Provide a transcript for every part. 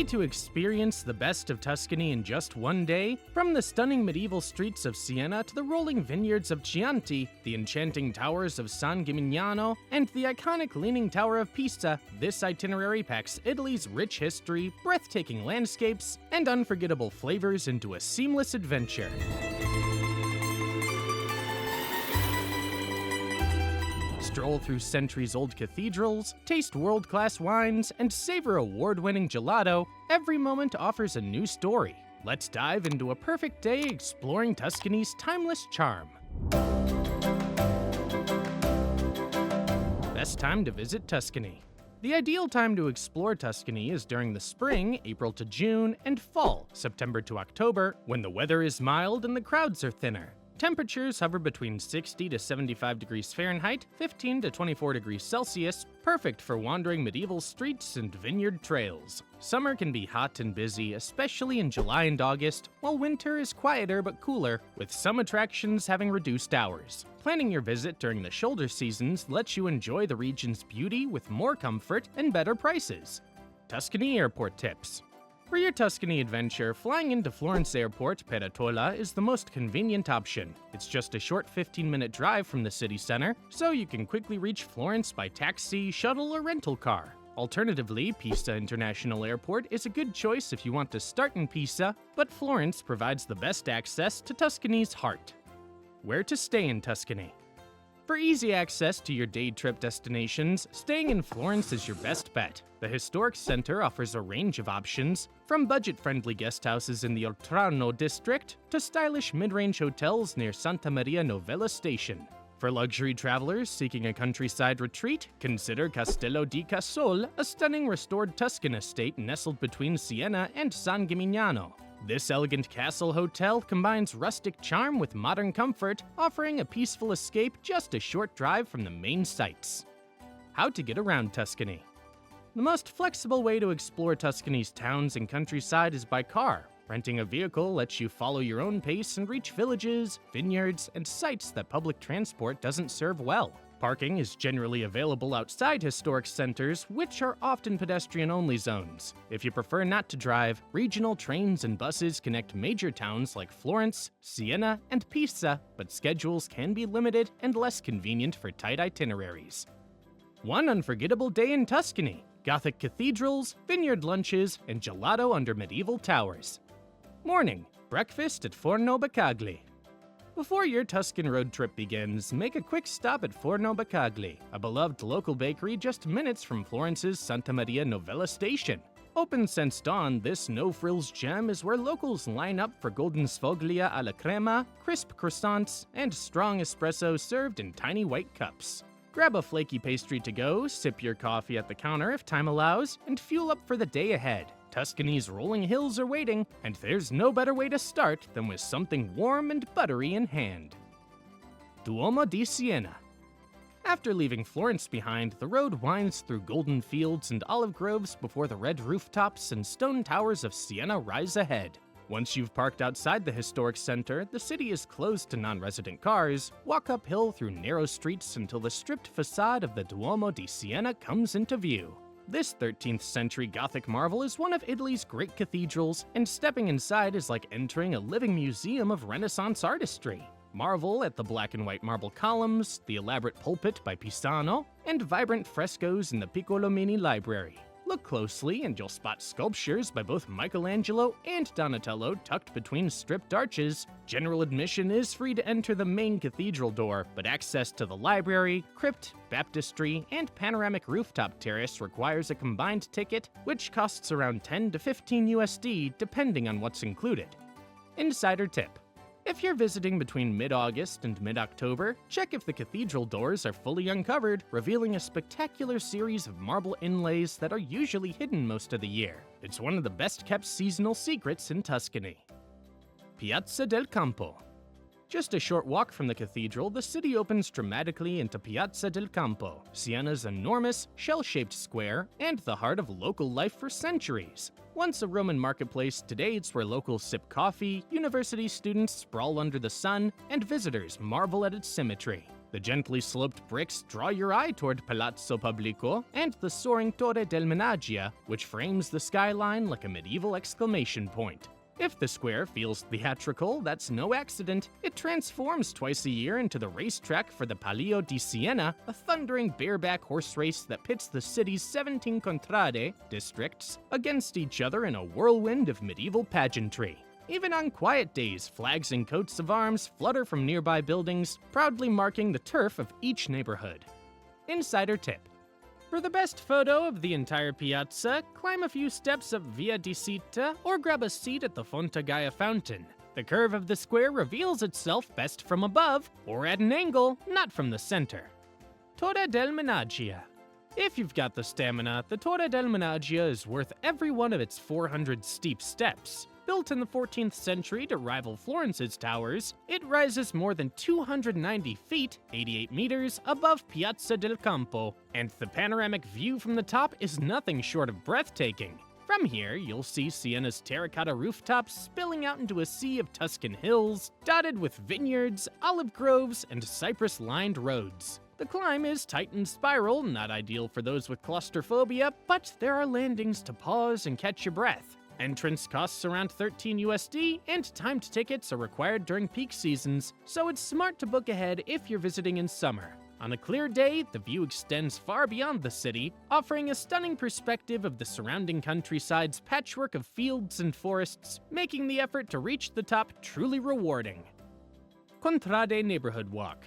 to experience the best of Tuscany in just one day? From the stunning medieval streets of Siena to the rolling vineyards of Chianti, the enchanting towers of San Gimignano, and the iconic Leaning Tower of Pisa, this itinerary packs Italy's rich history, breathtaking landscapes, and unforgettable flavors into a seamless adventure. Stroll through centuries-old cathedrals, taste world-class wines, and savor award-winning gelato, every moment offers a new story. Let's dive into a perfect day exploring Tuscany's timeless charm. Best time to visit Tuscany. The ideal time to explore Tuscany is during the spring, April to June, and fall, September to October, when the weather is mild and the crowds are thinner. Temperatures hover between 60 to 75 degrees Fahrenheit, 15 to 24 degrees Celsius, perfect for wandering medieval streets and vineyard trails. Summer can be hot and busy, especially in July and August, while winter is quieter but cooler, with some attractions having reduced hours. Planning your visit during the shoulder seasons lets you enjoy the region's beauty with more comfort and better prices. Tuscany Airport Tips. For your Tuscany adventure, flying into Florence Airport, Peretola, is the most convenient option. It's just a short 15-minute drive from the city center, so you can quickly reach Florence by taxi, shuttle, or rental car. Alternatively, Pisa International Airport is a good choice if you want to start in Pisa, but Florence provides the best access to Tuscany's heart. Where to stay in Tuscany? For easy access to your day trip destinations, staying in Florence is your best bet. The historic center offers a range of options, from budget-friendly guest houses in the Oltrarno district to stylish mid-range hotels near Santa Maria Novella Station. For luxury travelers seeking a countryside retreat, consider Castello di Casole, a stunning restored Tuscan estate nestled between Siena and San Gimignano. This elegant castle hotel combines rustic charm with modern comfort, offering a peaceful escape just a short drive from the main sights. How to get around Tuscany. The most flexible way to explore Tuscany's towns and countryside is by car. Renting a vehicle lets you follow your own pace and reach villages, vineyards, and sites that public transport doesn't serve well. Parking is generally available outside historic centers, which are often pedestrian-only zones. If you prefer not to drive, regional trains and buses connect major towns like Florence, Siena, and Pisa, but schedules can be limited and less convenient for tight itineraries. One unforgettable day in Tuscany: Gothic cathedrals, vineyard lunches, and gelato under medieval towers. Morning: breakfast at Forno Becagli. Before your Tuscan road trip begins, make a quick stop at Forno Becagli, a beloved local bakery just minutes from Florence's Santa Maria Novella Station. Open since dawn, this no-frills gem is where locals line up for golden sfoglia alla crema, crisp croissants, and strong espresso served in tiny white cups. Grab a flaky pastry to go, sip your coffee at the counter if time allows, and fuel up for the day ahead. Tuscany's rolling hills are waiting, and there's no better way to start than with something warm and buttery in hand. Duomo di Siena. After leaving Florence behind, the road winds through golden fields and olive groves before the red rooftops and stone towers of Siena rise ahead. Once you've parked outside the historic center, the city is closed to non-resident cars. Walk uphill through narrow streets until the stripped facade of the Duomo di Siena comes into view. This 13th century Gothic marvel is one of Italy's great cathedrals, and stepping inside is like entering a living museum of Renaissance artistry. Marvel at the black and white marble columns, the elaborate pulpit by Pisano, and vibrant frescoes in the Piccolomini library. Look closely and you'll spot sculptures by both Michelangelo and Donatello tucked between stripped arches. General admission is free to enter the main cathedral door, but access to the library, crypt, baptistry, and panoramic rooftop terrace requires a combined ticket, which costs around 10 to 15 USD depending on what's included. Insider tip: if you're visiting between mid-August and mid-October, check if the cathedral doors are fully uncovered, revealing a spectacular series of marble inlays that are usually hidden most of the year. It's one of the best-kept seasonal secrets in Tuscany. Piazza del Campo. Just a short walk from the cathedral, the city opens dramatically into Piazza del Campo, Siena's enormous, shell-shaped square, and the heart of local life for centuries. Once a Roman marketplace, today it's where locals sip coffee, university students sprawl under the sun, and visitors marvel at its symmetry. The gently sloped bricks draw your eye toward Palazzo Pubblico and the soaring Torre del Mangia, which frames the skyline like a medieval exclamation point. If the square feels theatrical, that's no accident. It transforms twice a year into the racetrack for the Palio di Siena, a thundering bareback horse race that pits the city's 17 contrade districts against each other in a whirlwind of medieval pageantry. Even on quiet days, flags and coats of arms flutter from nearby buildings, proudly marking the turf of each neighborhood. Insider tip. For the best photo of the entire piazza, climb a few steps up Via di Siena or grab a seat at the Fontagaia fountain. The curve of the square reveals itself best from above, or at an angle, not from the center. Torre del Mangia. If you've got the stamina, the Torre del Mangia is worth every one of its 400 steep steps. Built in the 14th century to rival Florence's towers, it rises more than 290 feet, 88 meters, above Piazza del Campo, and the panoramic view from the top is nothing short of breathtaking. From here, you'll see Siena's terracotta rooftops spilling out into a sea of Tuscan hills, dotted with vineyards, olive groves, and cypress-lined roads. The climb is tight and spiral, not ideal for those with claustrophobia, but there are landings to pause and catch your breath. Entrance costs around $13 USD, and timed tickets are required during peak seasons, so it's smart to book ahead if you're visiting in summer. On a clear day, the view extends far beyond the city, offering a stunning perspective of the surrounding countryside's patchwork of fields and forests, making the effort to reach the top truly rewarding. Contrade Neighborhood Walk.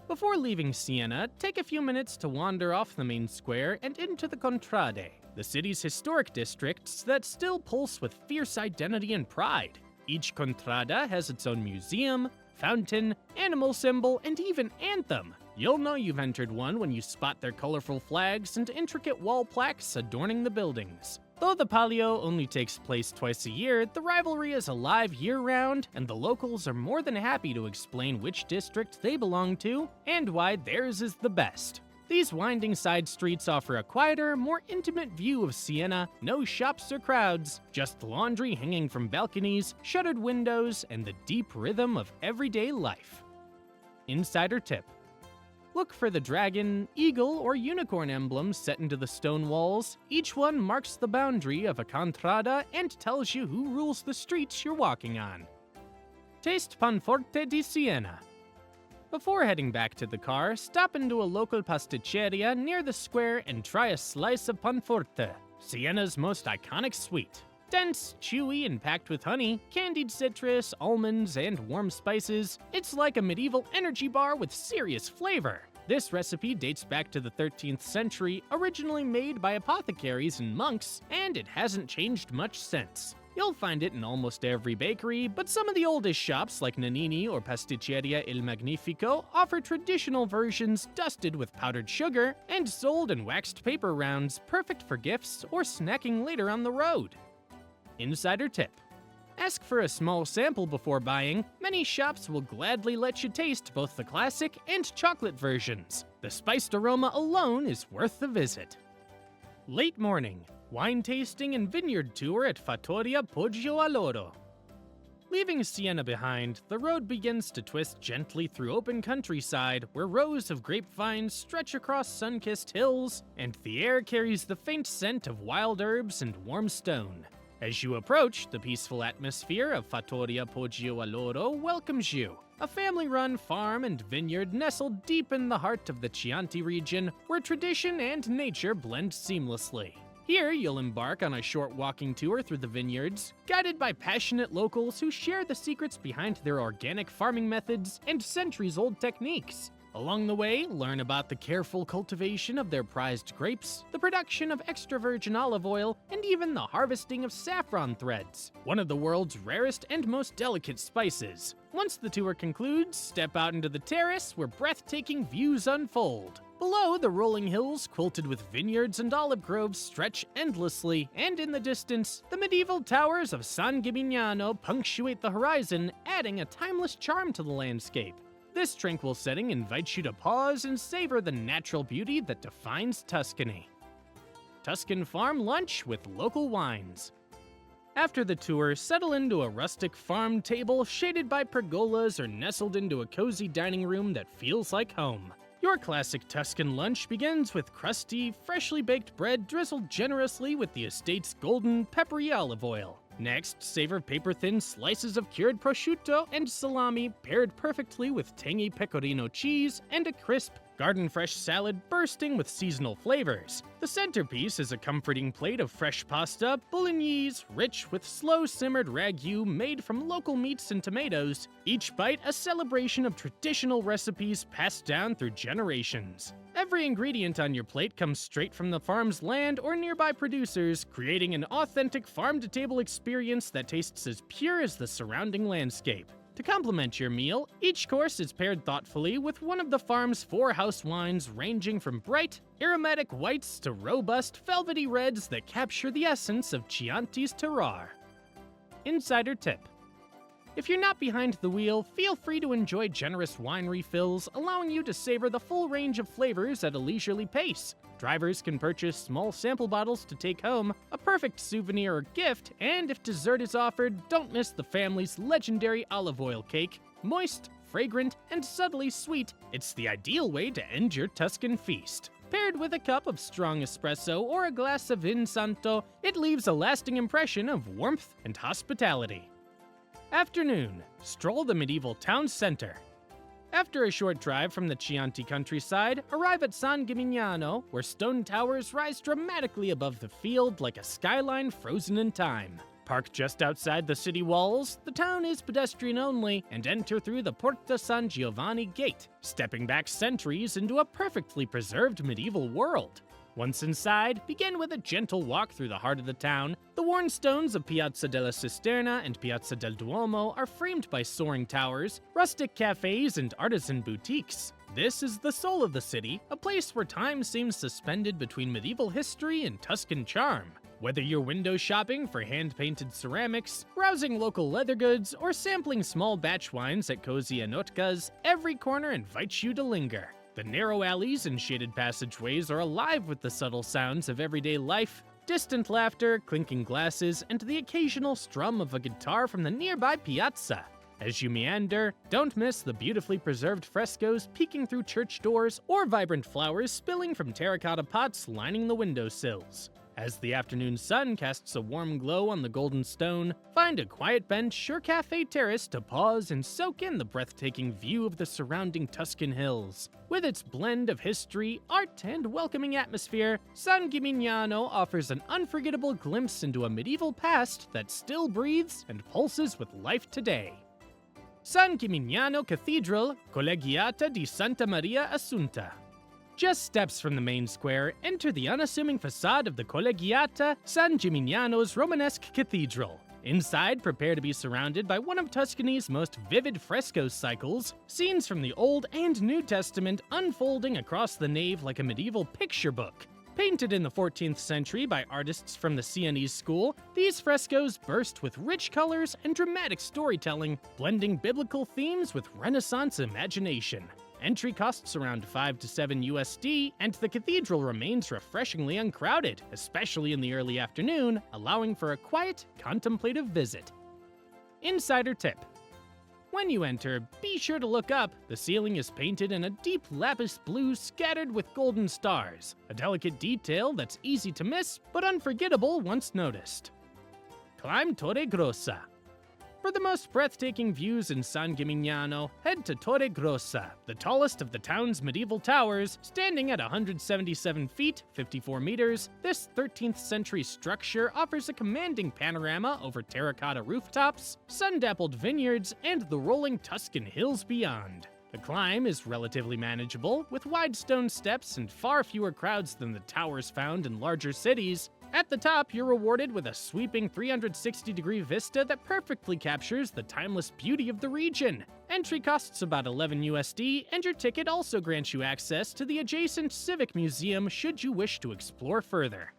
Before leaving Siena, take a few minutes to wander off the main square and into the Contrade, the city's historic districts that still pulse with fierce identity and pride. Each contrada has its own museum, fountain, animal symbol, and even anthem. You'll know you've entered one when you spot their colorful flags and intricate wall plaques adorning the buildings. Though the Palio only takes place twice a year, the rivalry is alive year-round, and the locals are more than happy to explain which district they belong to and why theirs is the best. These winding side streets offer a quieter, more intimate view of Siena, no shops or crowds, just laundry hanging from balconies, shuttered windows, and the deep rhythm of everyday life. Insider tip. Look for the dragon, eagle, or unicorn emblems set into the stone walls. Each one marks the boundary of a contrada and tells you who rules the streets you're walking on. Taste Panforte di Siena. Before heading back to the car, stop into a local pasticceria near the square and try a slice of panforte, Siena's most iconic sweet. Dense, chewy, and packed with honey, candied citrus, almonds, and warm spices, it's like a medieval energy bar with serious flavor. This recipe dates back to the 13th century, originally made by apothecaries and monks, and it hasn't changed much since. You'll find it in almost every bakery, but some of the oldest shops like Nannini or Pasticceria Il Magnifico offer traditional versions dusted with powdered sugar and sold in waxed paper rounds, perfect for gifts or snacking later on the road. Insider tip. Ask for a small sample before buying. Many shops will gladly let you taste both the classic and chocolate versions. The spiced aroma alone is worth the visit. Late morning. Wine tasting and vineyard tour at Fattoria Poggio a Loro. Leaving Siena behind, the road begins to twist gently through open countryside where rows of grapevines stretch across sun-kissed hills, and the air carries the faint scent of wild herbs and warm stone. As you approach, the peaceful atmosphere of Fattoria Poggio a Loro welcomes you, a family-run farm and vineyard nestled deep in the heart of the Chianti region where tradition and nature blend seamlessly. Here, you'll embark on a short walking tour through the vineyards, guided by passionate locals who share the secrets behind their organic farming methods and centuries-old techniques. Along the way, learn about the careful cultivation of their prized grapes, the production of extra virgin olive oil, and even the harvesting of saffron threads, one of the world's rarest and most delicate spices. Once the tour concludes, step out into the terrace where breathtaking views unfold. Below, the rolling hills, quilted with vineyards and olive groves, stretch endlessly, and in the distance, the medieval towers of San Gimignano punctuate the horizon, adding a timeless charm to the landscape. This tranquil setting invites you to pause and savor the natural beauty that defines Tuscany. Tuscan farm lunch with local wines. After the tour, settle into a rustic farm table shaded by pergolas or nestled into a cozy dining room that feels like home. Your classic Tuscan lunch begins with crusty, freshly baked bread drizzled generously with the estate's golden, peppery olive oil. Next, savor paper-thin slices of cured prosciutto and salami paired perfectly with tangy pecorino cheese and a crisp, garden-fresh salad bursting with seasonal flavors. The centerpiece is a comforting plate of fresh pasta, bolognese, rich with slow-simmered ragu made from local meats and tomatoes, each bite a celebration of traditional recipes passed down through generations. Every ingredient on your plate comes straight from the farm's land or nearby producers, creating an authentic farm-to-table experience that tastes as pure as the surrounding landscape. To complement your meal, each course is paired thoughtfully with one of the farm's 4 house wines ranging from bright, aromatic whites to robust, velvety reds that capture the essence of Chianti's terroir. Insider tip. If you're not behind the wheel, feel free to enjoy generous wine refills, allowing you to savor the full range of flavors at a leisurely pace. Drivers can purchase small sample bottles to take home, a perfect souvenir or gift, and if dessert is offered, don't miss the family's legendary olive oil cake. Moist, fragrant, and subtly sweet, it's the ideal way to end your Tuscan feast. Paired with a cup of strong espresso or a glass of Vin Santo, it leaves a lasting impression of warmth and hospitality. Afternoon. Stroll the medieval town center. After a short drive from the Chianti countryside, arrive at San Gimignano, where stone towers rise dramatically above the field like a skyline frozen in time. Parked just outside the city walls, the town is pedestrian only, and enter through the Porta San Giovanni gate, stepping back centuries into a perfectly preserved medieval world. Once inside, begin with a gentle walk through the heart of the town. The worn stones of Piazza della Cisterna and Piazza del Duomo are framed by soaring towers, rustic cafes, and artisan boutiques. This is the soul of the city, a place where time seems suspended between medieval history and Tuscan charm. Whether you're window shopping for hand-painted ceramics, browsing local leather goods, or sampling small batch wines at cozy anotkas, every corner invites you to linger. The narrow alleys and shaded passageways are alive with the subtle sounds of everyday life, distant laughter, clinking glasses, and the occasional strum of a guitar from the nearby piazza. As you meander, don't miss the beautifully preserved frescoes peeking through church doors or vibrant flowers spilling from terracotta pots lining the windowsills. As the afternoon sun casts a warm glow on the golden stone, find a quiet bench or cafe terrace to pause and soak in the breathtaking view of the surrounding Tuscan hills. With its blend of history, art, and welcoming atmosphere, San Gimignano offers an unforgettable glimpse into a medieval past that still breathes and pulses with life today. San Gimignano Cathedral, Collegiata di Santa Maria Assunta. Just steps from the main square, enter the unassuming facade of the Collegiata San Gimignano's Romanesque Cathedral. Inside, prepare to be surrounded by one of Tuscany's most vivid fresco cycles, scenes from the Old and New Testament unfolding across the nave like a medieval picture book. Painted in the 14th century by artists from the Sienese school, these frescoes burst with rich colors and dramatic storytelling, blending biblical themes with Renaissance imagination. Entry costs around $5 to $7 USD, and the cathedral remains refreshingly uncrowded, especially in the early afternoon, allowing for a quiet, contemplative visit. Insider tip. When you enter, be sure to look up. The ceiling is painted in a deep lapis blue scattered with golden stars, a delicate detail that's easy to miss, but unforgettable once noticed. Climb Torre Grossa. For the most breathtaking views in San Gimignano, head to Torre Grossa, the tallest of the town's medieval towers. Standing at 177 feet, 54 meters, this 13th century structure offers a commanding panorama over terracotta rooftops, sun-dappled vineyards, and the rolling Tuscan hills beyond. The climb is relatively manageable, with wide stone steps and far fewer crowds than the towers found in larger cities. At the top, you're rewarded with a sweeping 360-degree vista that perfectly captures the timeless beauty of the region. Entry costs about $11 and your ticket also grants you access to the adjacent Civic Museum should you wish to explore further.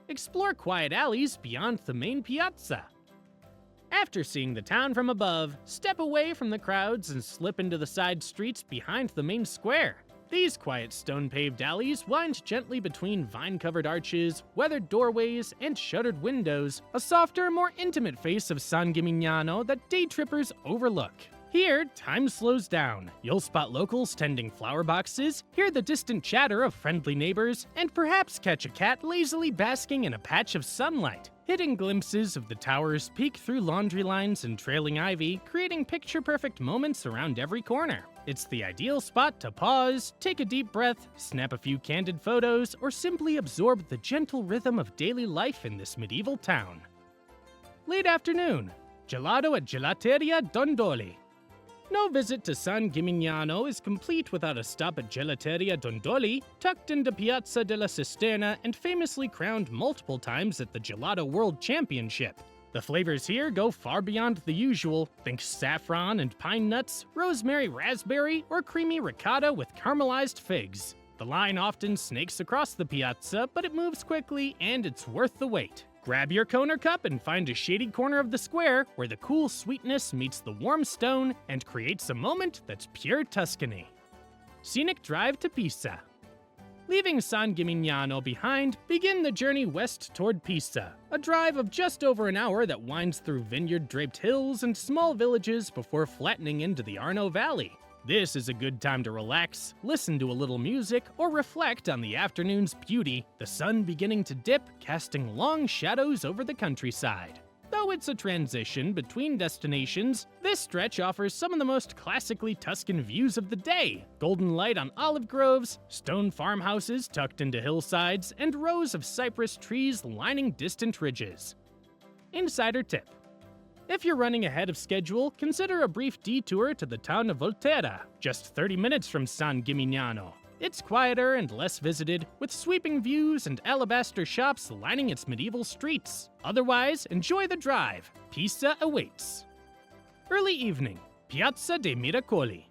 Explore quiet alleys beyond the main piazza. After seeing the town from above, step away from the crowds and slip into the side streets behind the main square. These quiet stone-paved alleys wind gently between vine-covered arches, weathered doorways, and shuttered windows, a softer, more intimate face of San Gimignano that day trippers overlook. Here, time slows down. You'll spot locals tending flower boxes, hear the distant chatter of friendly neighbors, and perhaps catch a cat lazily basking in a patch of sunlight. Hidden glimpses of the towers peek through laundry lines and trailing ivy, creating picture-perfect moments around every corner. It's the ideal spot to pause, take a deep breath, snap a few candid photos, or simply absorb the gentle rhythm of daily life in this medieval town. Late afternoon. Gelato at Gelateria Dondoli. No visit to San Gimignano is complete without a stop at Gelateria Dondoli, tucked into Piazza della Cisterna and famously crowned multiple times at the Gelato World Championship. The flavors here go far beyond the usual. Think saffron and pine nuts, rosemary raspberry, or creamy ricotta with caramelized figs. The line often snakes across the piazza, but it moves quickly and it's worth the wait. Grab your cone or cup and find a shady corner of the square where the cool sweetness meets the warm stone and creates a moment that's pure Tuscany. Scenic drive to Pisa. Leaving San Gimignano behind, begin the journey west toward Pisa, a drive of just over an hour that winds through vineyard-draped hills and small villages before flattening into the Arno Valley. This is a good time to relax, listen to a little music, or reflect on the afternoon's beauty, the sun beginning to dip, casting long shadows over the countryside. Though it's a transition between destinations, this stretch offers some of the most classically Tuscan views of the day. Golden light on olive groves, stone farmhouses tucked into hillsides, and rows of cypress trees lining distant ridges. Insider tip. If you're running ahead of schedule, consider a brief detour to the town of Volterra, just 30 minutes from San Gimignano. It's quieter and less visited, with sweeping views and alabaster shops lining its medieval streets. Otherwise, enjoy the drive. Pisa awaits. Early evening, Piazza dei Miracoli.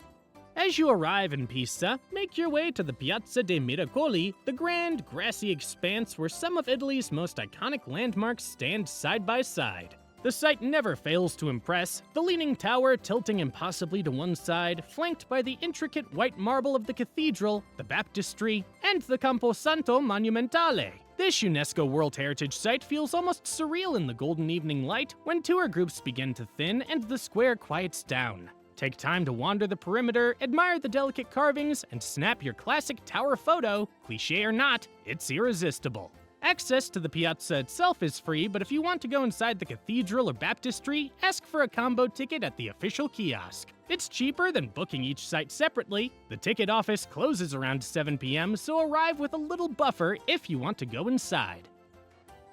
As you arrive in Pisa, make your way to the Piazza dei Miracoli, the grand, grassy expanse where some of Italy's most iconic landmarks stand side by side. The site never fails to impress, the leaning tower tilting impossibly to one side, flanked by the intricate white marble of the cathedral, the baptistry, and the Camposanto Monumentale. This UNESCO World Heritage Site feels almost surreal in the golden evening light when tour groups begin to thin and the square quiets down. Take time to wander the perimeter, admire the delicate carvings, and snap your classic tower photo. Cliché or not, it's irresistible. Access to the piazza itself is free, but if you want to go inside the cathedral or baptistry, ask for a combo ticket at the official kiosk. It's cheaper than booking each site separately. The ticket office closes around 7 p.m., so arrive with a little buffer if you want to go inside.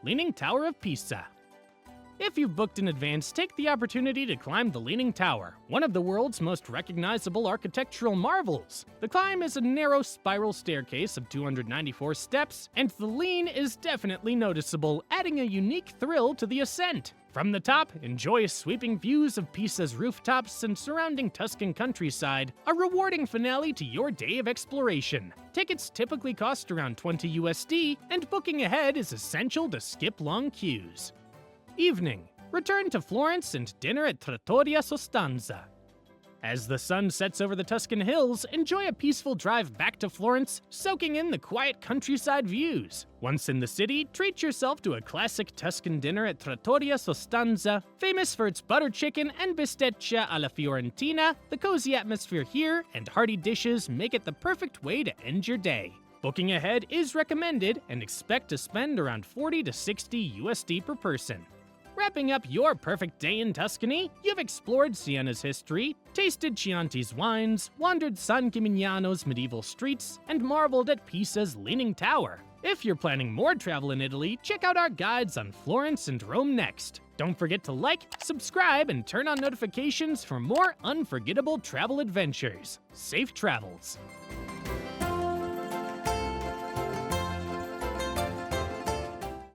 Leaning Tower of Pisa. If you've booked in advance, take the opportunity to climb the Leaning Tower, one of the world's most recognizable architectural marvels. The climb is a narrow spiral staircase of 294 steps, and the lean is definitely noticeable, adding a unique thrill to the ascent. From the top, enjoy sweeping views of Pisa's rooftops and surrounding Tuscan countryside, a rewarding finale to your day of exploration. Tickets typically cost around $20, and booking ahead is essential to skip long queues. Evening. Return to Florence and dinner at Trattoria Sostanza. As the sun sets over the Tuscan hills, enjoy a peaceful drive back to Florence, soaking in the quiet countryside views. Once in the city, treat yourself to a classic Tuscan dinner at Trattoria Sostanza. Famous for its butter chicken and bistecca alla Fiorentina, the cozy atmosphere here and hearty dishes make it the perfect way to end your day. Booking ahead is recommended and expect to spend around $40 to $60 per person. Wrapping up your perfect day in Tuscany, you've explored Siena's history, tasted Chianti's wines, wandered San Gimignano's medieval streets, and marveled at Pisa's Leaning Tower. If you're planning more travel in Italy, check out our guides on Florence and Rome next. Don't forget to like, subscribe, and turn on notifications for more unforgettable travel adventures. Safe travels!